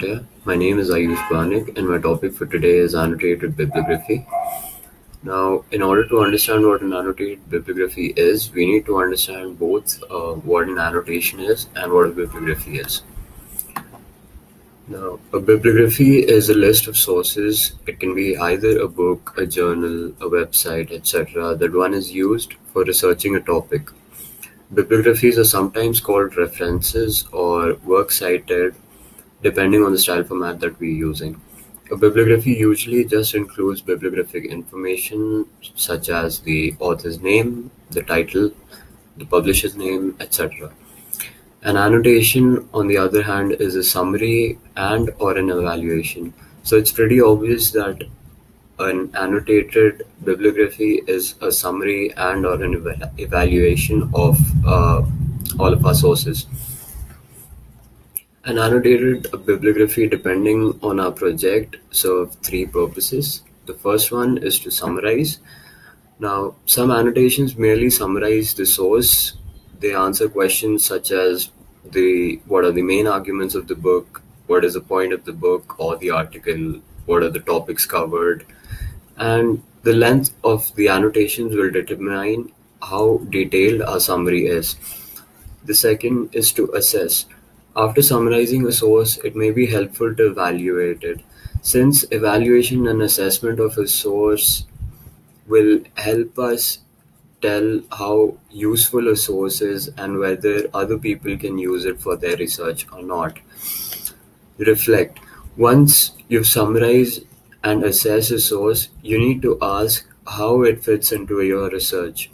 My name is Ayush Banik, and my topic for today is annotated bibliography. Now, in order to understand what an annotated bibliography is, we need to understand both what an annotation is and what a bibliography is. Now, a bibliography is a list of sources. It can be either a book, a journal, a website, etc., that one is used for researching a topic. Bibliographies are sometimes called references or works cited depending on the style format that we're using. A bibliography usually just includes bibliographic information such as the author's name, the title, the publisher's name, etc. An annotation, on the other hand, is a summary and or an evaluation. So it's pretty obvious that an annotated bibliography is a summary and or an evaluation of all of our sources. An annotated bibliography, depending on our project, serve three purposes. The first one is to summarize. Now, some annotations merely summarize the source. They answer questions such as what are the main arguments of the book, what is the point of the book or the article, what are the topics covered, and the length of the annotations will determine how detailed our summary is. The second is to assess. After summarizing a source, it may be helpful to evaluate it. Since evaluation and assessment of a source will help us tell how useful a source is and whether other people can use it for their research or not. Reflect. Once you've summarized and assessed a source, you need to ask how it fits into your research.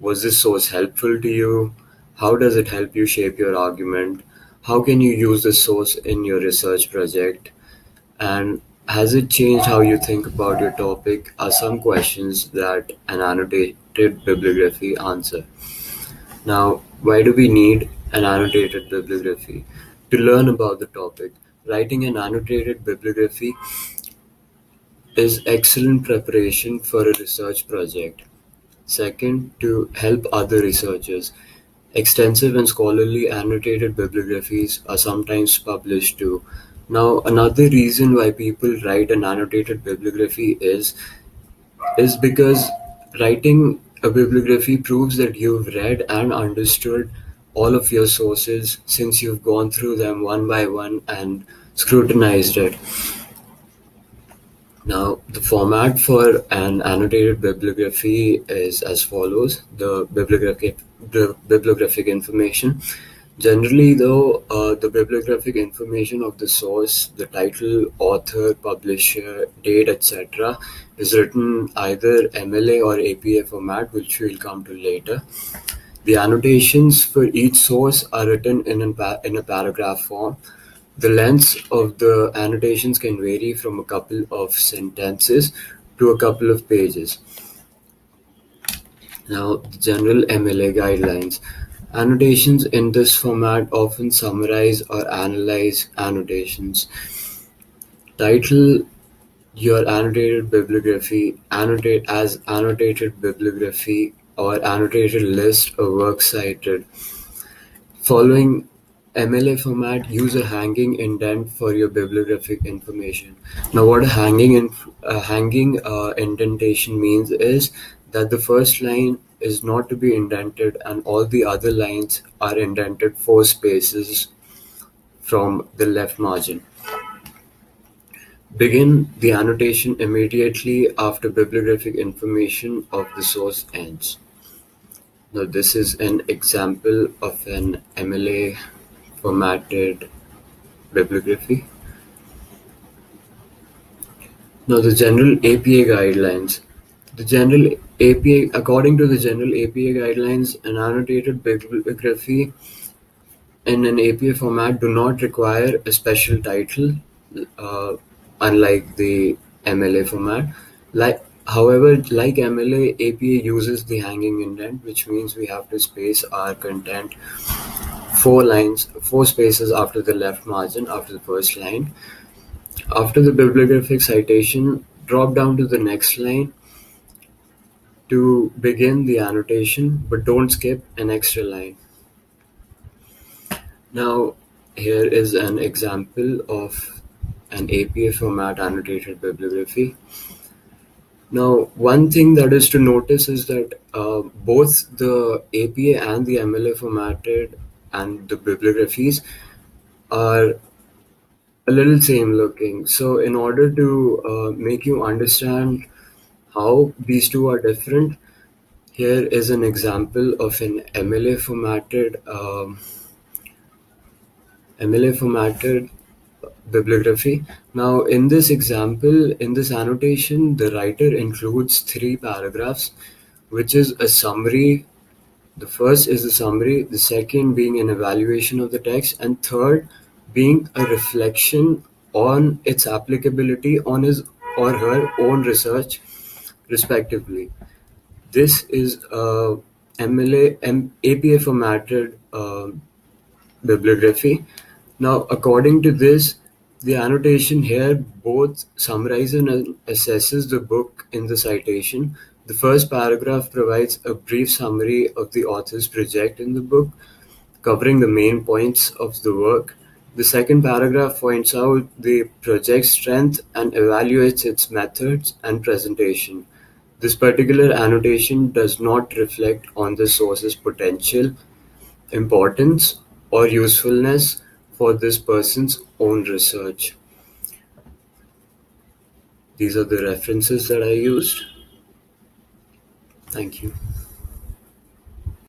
Was this source helpful to you? How does it help you shape your argument? How can you use this source in your research project? And has it changed how you think about your topic? Are some questions that an annotated bibliography answer. Now, why do we need an annotated bibliography? To learn about the topic. Writing an annotated bibliography is excellent preparation for a research project. Second, to help other researchers. Extensive and scholarly annotated bibliographies are sometimes published too. Now, another reason why people write an annotated bibliography is because writing a bibliography proves that you've read and understood all of your sources since you've gone through them one by one and scrutinized it. Now, the format for an annotated bibliography is as follows: the bibliographic information. Generally, though, the bibliographic information of the source, the title, author, publisher, date, etc., is written either MLA or APA format, which we'll come to later. The annotations for each source are written in a paragraph form. The lengths of the annotations can vary from a couple of sentences to a couple of pages. Now, the general MLA guidelines. Annotations in this format often summarize or analyze annotations. Title your annotated bibliography, annotate as annotated bibliography or annotated list of works cited. Following MLA format, use a hanging indent for your bibliographic information. Now, what a hanging indentation means is that the first line is not to be indented and all the other lines are indented 4 spaces from the left margin. Begin the annotation immediately after bibliographic information of the source ends. Now, this is an example of an MLA formatted bibliography. Now, the general APA guidelines. According to the general APA guidelines, an annotated bibliography in an APA format do not require a special title, uh, unlike the MLA format. However, like MLA, APA uses the hanging indent, which means we have to space our content 4 spaces after the left margin after the first line. After the bibliographic citation, drop down to the next line to begin the annotation, but don't skip an extra line. Now, Here is an example of an APA format annotated bibliography. Now, one thing that is to notice is that both the APA and the MLA formatted and the bibliographies are a little same looking. So, in order to make you understand how these two are different, here is an example of an MLA formatted bibliography. Now, in this example, in this annotation, the writer includes three paragraphs, which is a summary. The first is the summary, the second being an evaluation of the text, and third being a reflection on its applicability on his or her own research, respectively. This is a APA formatted bibliography. Now, according to this, the annotation here both summarizes and assesses the book in the citation. The first paragraph provides a brief summary of the author's project in the book, covering the main points of the work. The second paragraph points out the project's strength and evaluates its methods and presentation. This particular annotation does not reflect on the source's potential importance or usefulness for this person's own research. These are the references that I used. Thank you.